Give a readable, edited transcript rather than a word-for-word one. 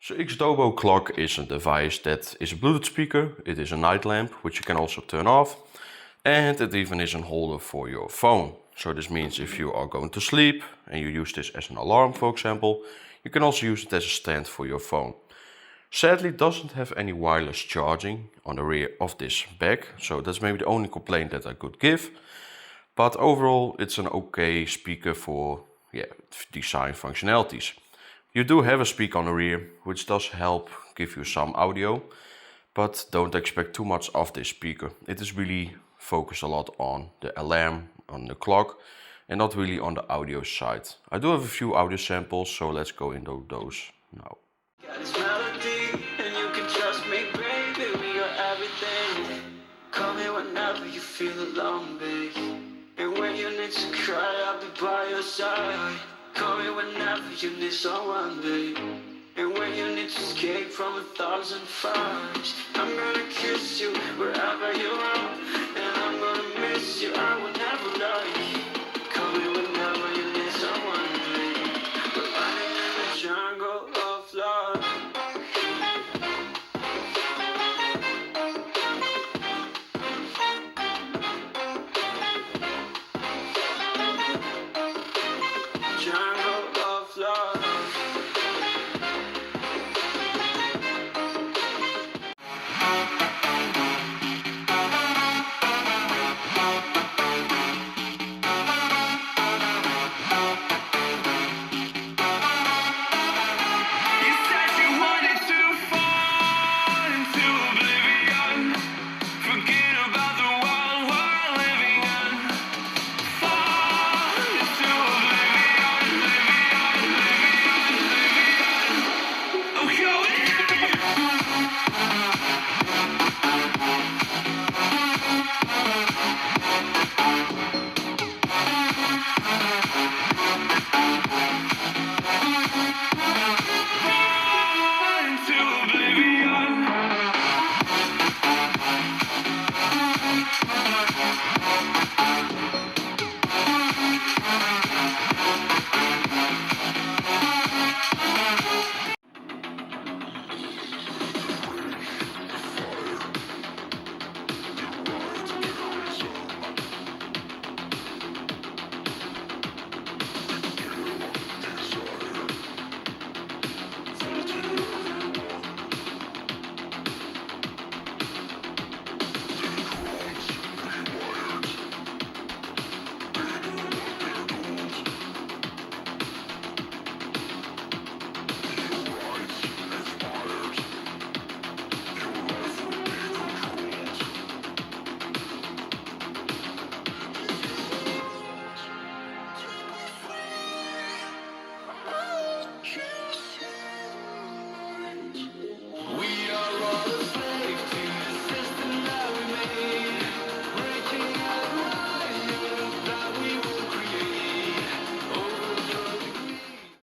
So Xdobo clock is a device that is a Bluetooth speaker, it is a night lamp which you can also turn off, and it even is a holder for your phone. So this means if you are going to sleep and you use this as an alarm, for example, you can also use it as a stand for your phone. Sadly, it doesn't have any wireless charging on the rear of this bag, so that's maybe the only complaint that I could give. But overall, it's an okay speaker for design functionalities. You do have a speaker on the rear, which does help give you some audio, but don't expect too much of this speaker. It is really focused a lot on the alarm, on the clock, and not really on the audio side. I do have a few audio samples, so let's go into those now. Got this melody, and you can trust me, baby, we are everything. Call me whenever you feel alone, babe. And when you need to cry, I'll be by your side. Call me whenever you need someone, babe. And when you need to escape from 1,000 fires, I'm gonna kiss you wherever you are. And I'm gonna miss you, I will